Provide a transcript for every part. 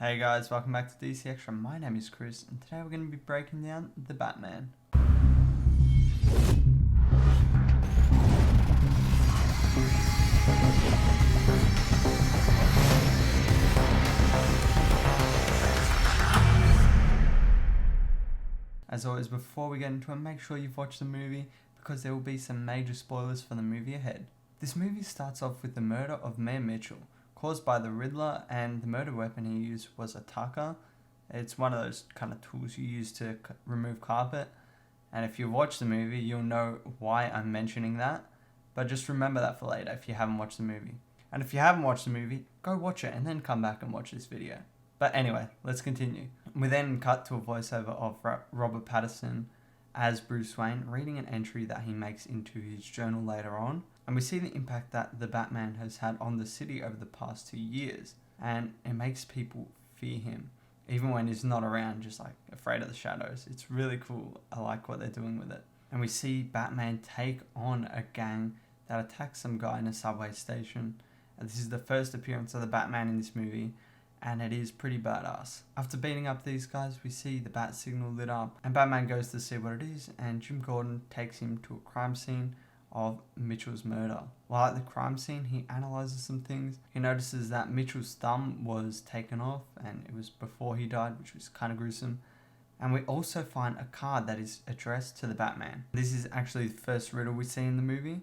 Hey guys, welcome back to DC Extra. My name is Chris, and today we're going to be breaking down The Batman. As always, before we get into it, make sure you've watched the movie because there will be some major spoilers for the movie ahead. This movie starts off with the murder of Mayor Mitchell, caused by the Riddler, and the murder weapon he used was a tucker. It's one of those kind of tools you use to remove carpet. And if you watch the movie, you'll know why I'm mentioning that. But just remember that for later if you haven't watched the movie. And if you haven't watched the movie, go watch it and then come back and watch this video. But anyway, let's continue. We then cut to a voiceover of Robert Pattinson as Bruce Wayne reading an entry that he makes into his journal later on. And we see the impact that the Batman has had on the city over the past 2 years. And it makes people fear him, even when he's not around, just like afraid of the shadows. It's really cool. I like what they're doing with it. And we see Batman take on a gang that attacks some guy in a subway station. And this is the first appearance of the Batman in this movie, and it is pretty badass. After beating up these guys, we see the bat signal lit up, and Batman goes to see what it is, and Jim Gordon takes him to a crime scene of Mitchell's murder. While at the crime scene, he analyzes some things. He notices that Mitchell's thumb was taken off, and it was before he died, which was kind of gruesome. And we also find a card that is addressed to the Batman. This is actually the first riddle we see in the movie,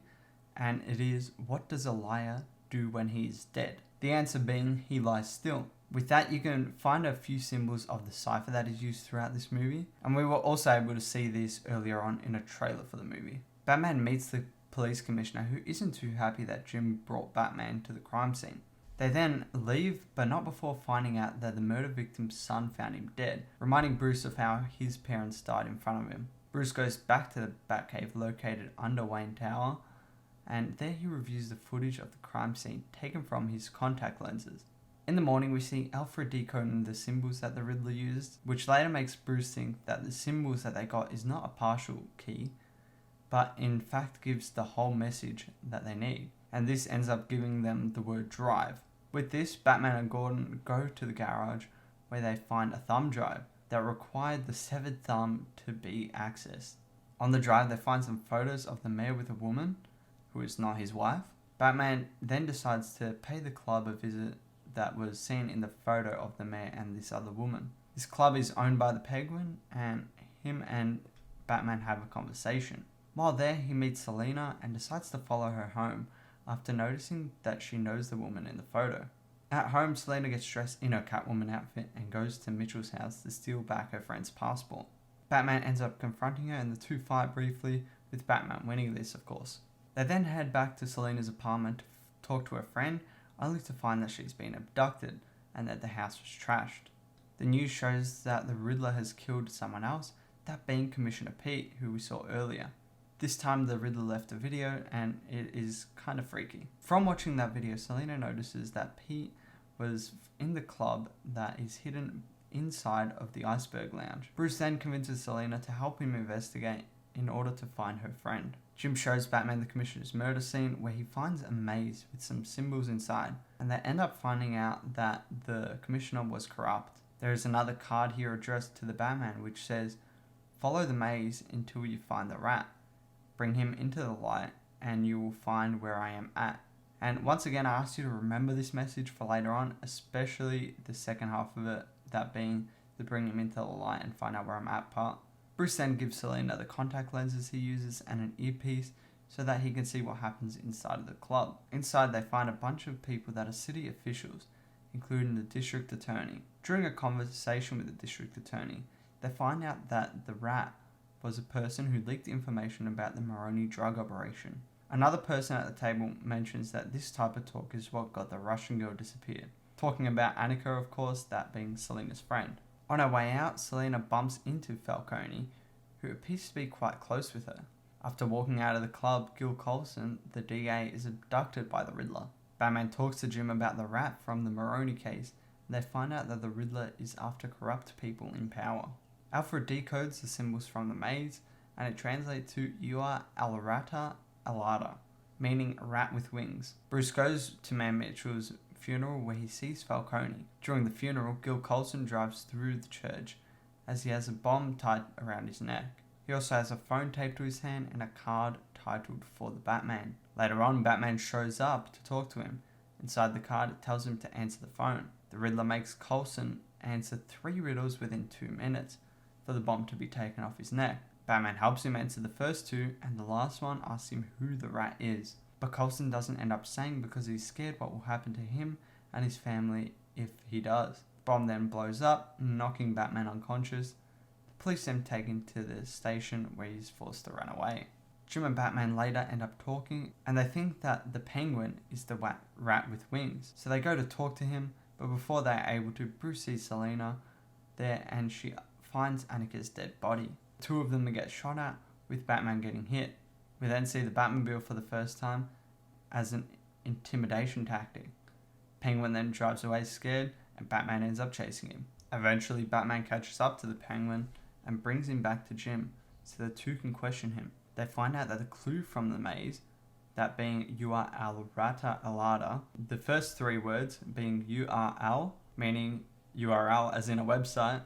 and it is, what does a liar do when he is dead? The answer being, he lies still. With that, you can find a few symbols of the cipher that is used throughout this movie, and we were also able to see this earlier on in a trailer for the movie. Batman meets the police commissioner, who isn't too happy that Jim brought Batman to the crime scene. They then leave, but not before finding out that the murder victim's son found him dead, reminding Bruce of how his parents died in front of him. Bruce goes back to the Batcave located under Wayne Tower, and there he reviews the footage of the crime scene taken from his contact lenses. In the morning, we see Alfred decoding the symbols that the Riddler used, which later makes Bruce think that the symbols that they got is not a partial key, but in fact gives the whole message that they need. And this ends up giving them the word drive. With this, Batman and Gordon go to the garage where they find a thumb drive that required the severed thumb to be accessed. On the drive, they find some photos of the mayor with a woman, who is not his wife. Batman then decides to pay the club a visit that was seen in the photo of the mayor and this other woman. This club is owned by the Penguin, and him and Batman have a conversation. While there, he meets Selina and decides to follow her home after noticing that she knows the woman in the photo. At home, Selina gets dressed in her Catwoman outfit and goes to Mitchell's house to steal back her friend's passport. Batman ends up confronting her and the two fight briefly, with Batman winning this, of course. They then head back to Selina's apartment to talk to her friend, only to find that she's been abducted and that the house was trashed. The news shows that the Riddler has killed someone else, that being Commissioner Pete, who we saw earlier. This time the Riddler left a video, and it is kind of freaky. From watching that video, Selina notices that Pete was in the club that is hidden inside of the Iceberg Lounge. Bruce then convinces Selina to help him investigate in order to find her friend. Jim shows Batman the Commissioner's murder scene, where he finds a maze with some symbols inside, and they end up finding out that the Commissioner was corrupt. There is another card here addressed to the Batman which says, "Follow the maze until you find the rat. Bring him into the light and you will find where I am at." And once again, I ask you to remember this message for later on, especially the second half of it, that being the bring him into the light and find out where I'm at part. Bruce then gives Selina the contact lenses he uses and an earpiece so that he can see what happens inside of the club. Inside, they find a bunch of people that are city officials, including the district attorney. During a conversation with the district attorney, they find out that the rat was a person who leaked information about the Maroni drug operation. Another person at the table mentions that this type of talk is what got the Russian girl disappeared. Talking about Annika, of course, that being Selina's friend. On her way out, Selina bumps into Falcone, who appears to be quite close with her. After walking out of the club, Gil Colson, the DA, is abducted by the Riddler. Batman talks to Jim about the rat from the Maroni case, and they find out that the Riddler is after corrupt people in power. Alfred decodes the symbols from the maze, and it translates to Ua Alrata Alada, meaning rat with wings. Bruce goes to Mayor Mitchell's funeral where he sees Falcone. During the funeral, Gil Colson drives through the church as he has a bomb tied around his neck. He also has a phone taped to his hand and a card titled For the Batman. Later on, Batman shows up to talk to him. Inside the card, it tells him to answer the phone. The Riddler makes Colson answer 3 riddles within 2 minutes for the bomb to be taken off his neck. Batman helps him answer the first 2, and the last one asks him who the rat is. But Colson doesn't end up saying because he's scared what will happen to him and his family if he does. The bomb then blows up, knocking Batman unconscious. The police then take him to the station where he's forced to run away. Jim and Batman later end up talking, and they think that the Penguin is the rat with wings. So they go to talk to him, but before they're able to, Bruce sees Selina there and she finds Annika's dead body. The 2 of them get shot at, with Batman getting hit. We then see the Batmobile for the first time as an intimidation tactic. Penguin then drives away scared, and Batman ends up chasing him. Eventually, Batman catches up to the Penguin and brings him back to Jim so the 2 can question him. They find out that the clue from the maze, that being "You are al rata alada," the first 3 words being URL, meaning URL as in a website,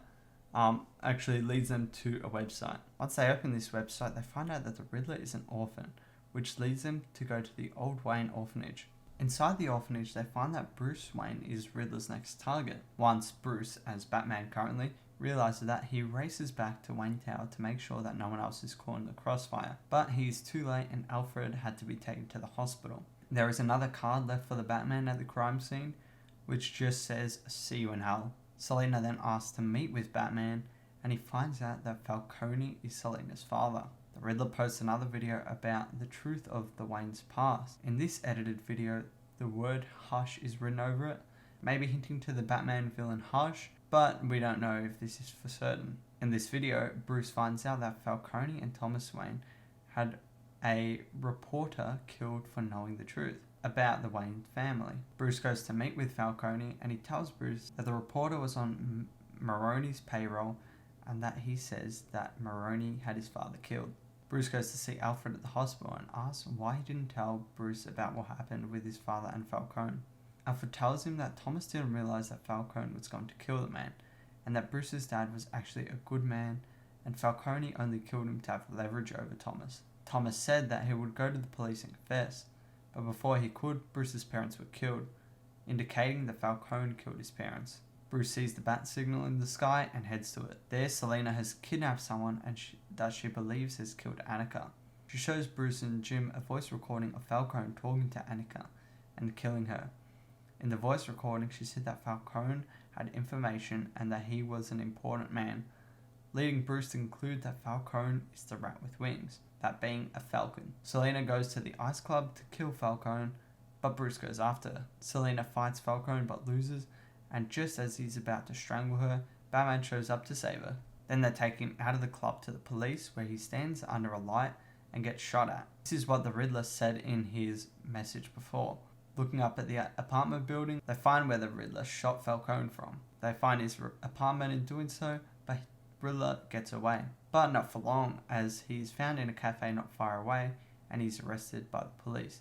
actually leads them to a website. Once they open this website, they find out that the Riddler is an orphan, which leads them to go to the Old Wayne orphanage. Inside the orphanage, they find that Bruce Wayne is Riddler's next target. Once Bruce, as Batman currently, realizes that, he races back to Wayne Tower to make sure that no one else is caught in the crossfire. But he is too late and Alfred had to be taken to the hospital. There is another card left for the Batman at the crime scene, which just says, "See you in hell." Selina then asks to meet with Batman, and he finds out that Falcone is Selina's father. The Riddler posts another video about the truth of the Wayne's past. In this edited video, the word "hush" is written over it, maybe hinting to the Batman villain Hush, but we don't know if this is for certain. In this video, Bruce finds out that Falcone and Thomas Wayne had a reporter killed for knowing the truth about the Wayne family. Bruce goes to meet with Falcone, and he tells Bruce that the reporter was on Maroni's payroll and that he says that Maroni had his father killed. Bruce goes to see Alfred at the hospital and asks why he didn't tell Bruce about what happened with his father and Falcone. Alfred tells him that Thomas didn't realize that Falcone was going to kill the man, and that Bruce's dad was actually a good man, and Falcone only killed him to have leverage over Thomas. Thomas said that he would go to the police and confess, but before he could, Bruce's parents were killed, indicating that Falcone killed his parents. Bruce sees the bat signal in the sky and heads to it. There, Selina has kidnapped someone and that she believes has killed Annika. She shows Bruce and Jim a voice recording of Falcone talking to Annika and killing her. In the voice recording, she said that Falcone had information and that he was an important man, leading Bruce to conclude that Falcone is the rat with wings, that being a falcon. Selina goes to the Ice Club to kill Falcone, but Bruce goes after her. Selina fights Falcone but loses, and just as he's about to strangle her, Batman shows up to save her. Then they take him out of the club to the police, where he stands under a light and gets shot at. This is what the Riddler said in his message before. Looking up at the apartment building, they find where the Riddler shot Falcone from. They find his apartment in doing so, but Riddler gets away. But not for long, as he's found in a cafe not far away, and he's arrested by the police,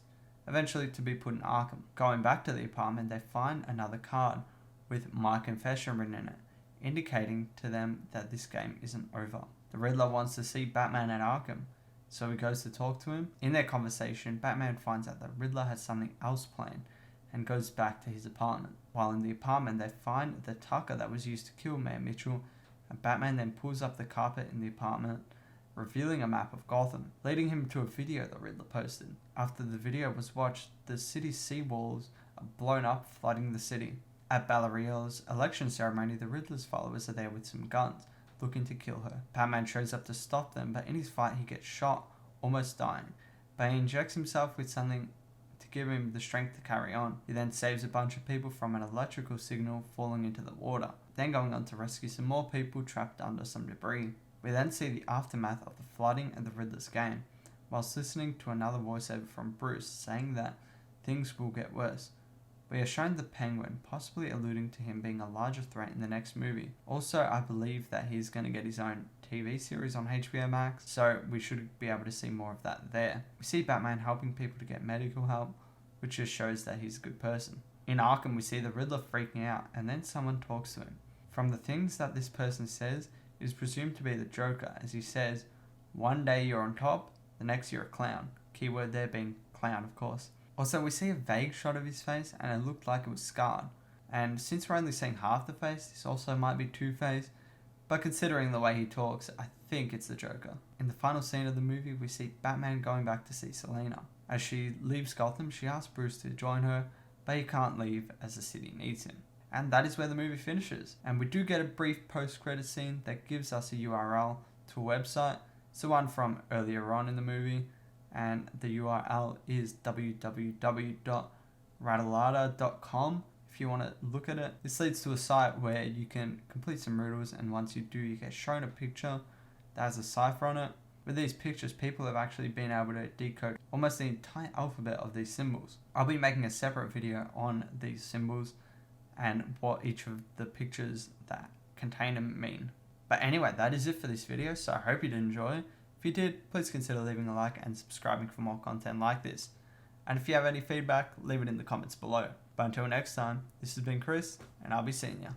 eventually to be put in Arkham. Going back to the apartment, they find another card with "My Confession" written in it, indicating to them that this game isn't over. The Riddler wants to see Batman at Arkham, so he goes to talk to him. In their conversation, Batman finds out that Riddler has something else planned and goes back to his apartment. While in the apartment, they find the tucker that was used to kill Mayor Mitchell, and Batman then pulls up the carpet in the apartment, revealing a map of Gotham, leading him to a video the Riddler posted. After the video was watched, the city's seawalls are blown up, flooding the city. At Balleriel's election ceremony, the Riddler's followers are there with some guns, looking to kill her. Batman shows up to stop them, but in his fight he gets shot, almost dying. But he injects himself with something to give him the strength to carry on. He then saves a bunch of people from an electrical signal falling into the water, then going on to rescue some more people trapped under some debris. We then see the aftermath of the flooding and the Riddler's game, whilst listening to another voiceover from Bruce saying that things will get worse. We are shown the Penguin, possibly alluding to him being a larger threat in the next movie. Also, I believe that he's going to get his own TV series on HBO Max, so we should be able to see more of that there. We see Batman helping people to get medical help, which just shows that he's a good person. In Arkham, we see the Riddler freaking out, and then someone talks to him. From the things that this person says, it is presumed to be the Joker, as he says, "One day you're on top, the next you're a clown." Keyword there being clown, of course. Also, we see a vague shot of his face, and it looked like it was scarred. And since we're only seeing half the face, this also might be Two-Face, but considering the way he talks, I think it's the Joker. In the final scene of the movie, we see Batman going back to see Selina. As she leaves Gotham, she asks Bruce to join her, but he can't leave as the city needs him. And that is where the movie finishes. And we do get a brief post-credit scene that gives us a URL to a website. It's the one from earlier on in the movie, and the URL is www.rattlada.com if you want to look at it. This leads to a site where you can complete some riddles, and once you do, you get shown a picture that has a cipher on it. With these pictures, people have actually been able to decode almost the entire alphabet of these symbols. I'll be making a separate video on these symbols and what each of the pictures that contain them mean. But anyway, that is it for this video, so I hope you did enjoy. If you did, please consider leaving a like and subscribing for more content like this. And if you have any feedback, leave it in the comments below. But until next time, this has been Chris, and I'll be seeing you.